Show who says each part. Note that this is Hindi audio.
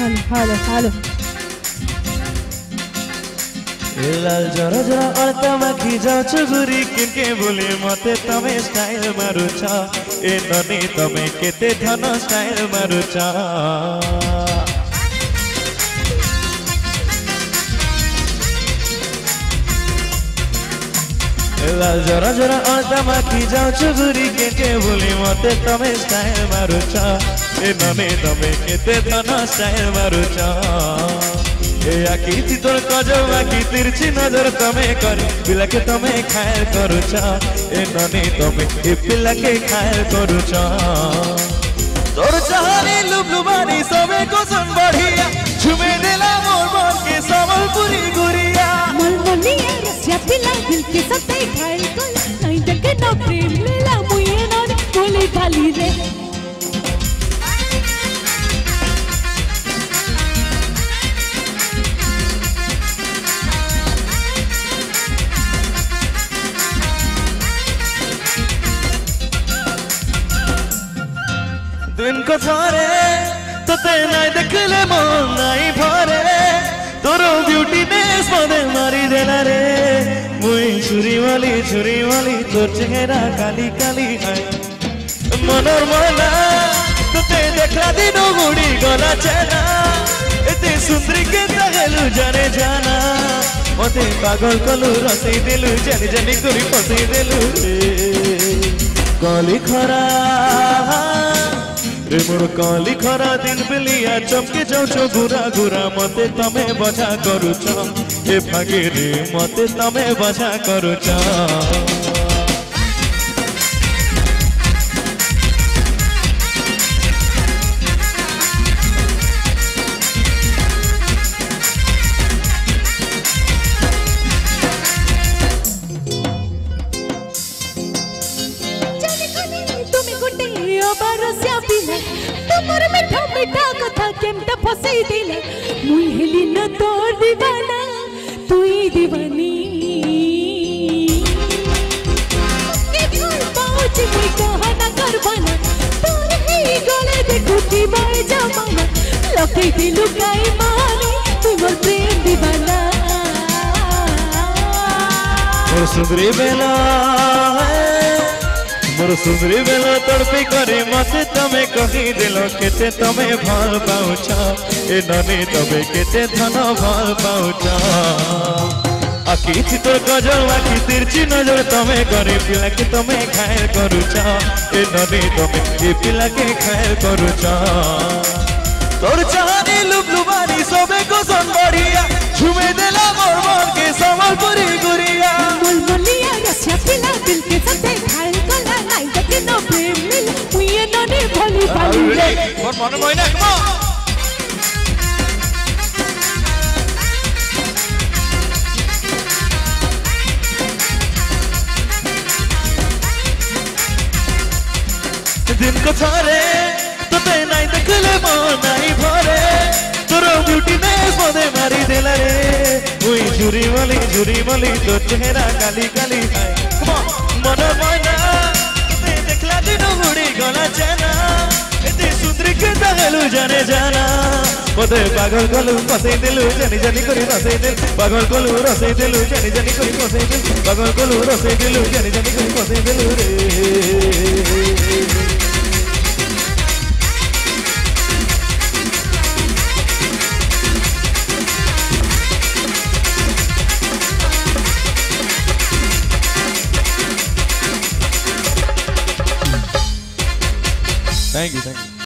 Speaker 1: Hello, hello.
Speaker 2: लाल जरा जरा अड़ता माखी जाओ चुगुरी किनके बोले मते तमे स्टाइल मारुचा ए ननी तमे केते धन स्टाइल मारुचा लाल जरा जरा अड़ता माखी जाओ चुगुरी किनके बोले मते तमे स्टाइल मारुचा ए ननी तमे केते धन स्टाइल मारुचा आखी थी तोर कजब आखी तिरछी नजर तमे कर पिला के तमे खायर करुचा ए ननी तमे ए पिला के खायर करुचा तोर चाहनी लुबलुबानी सबे को सन बढ़िया झुमे देला मोर मन के संबलपुरी गुरिया
Speaker 1: मलमलिया रसिया पिला दिल के सते खायर कोई नहीं देखे ना प्रेम लेला मुये ना बोले भाली रे
Speaker 2: दिन को थारे तो ते नाई देखले मन नाई भरे तोरो ब्यूटी नेस मदे मारी देला रे मुई छुरी वाली तोर चेहरा काली काली है मनोर मना तो ते देखला दिनो गुड़ी गला चेना एते सुंदरी के तगलु जाने जाना मते पागल कलु रसई देलु जानी जानी करी फसई देलु काली खरा रे मोर काली खरा दिन बिलिया चमके जाऊँ गुरा गुरा मते तमे बजा करुच ए भागे रे मते तमे बजा करुच
Speaker 1: तुम्हारे मीठा मीठा कथा केमटा फसई दिले मुई हेली न तोर दीवाना तुई दीवानी के छोड़ पाउची मुई कहा ना करवाना तोर ही गले देखो की बाई जमाना लके दिलु गाई माने तू मोर प्रेम दीवाना
Speaker 2: मोर सुंदरी बेला मोर सुंदरी बेला तड़पी करे मते तमे कही दिलो केते तमे भल पाउचा ए ननी तमे केते धन भल पाउचा आखी थी तोर गजल आखी तिरछी नजर तमे करे पिला के तमे खायर करुचा ए ननी तमे ए पिला के खायर करुचा तोर चाहनी लुबलुबानी सबे को सन बढ़िया झुमे देला मोर मन के संबलपुरी गुरिया
Speaker 1: मलमलिया रसिया पिला दिल के सते खायर कोला नहीं देखे ना प्रेम मिल मुये ननी भली भाली रे
Speaker 2: मोर मन मोइना कम दिन को थारे तो ते नाई देखले मन नाई भरे तोरो ब्यूटी नेस मदे मारी देला रे मुई झुरी वाली तो चेहरा काली काली है मन मना ते देखला दिनो गुड़ी गला जाना एते सुंदरी के तगलु जाने जाना मते पागल कलु फसई देलु जानी जानी करी फसई देल पागल कलु रसई देलु जानी जानी करी फसई देल पागल कलु रसई देलु जानी जानी करी फसई देलु रे Thank you.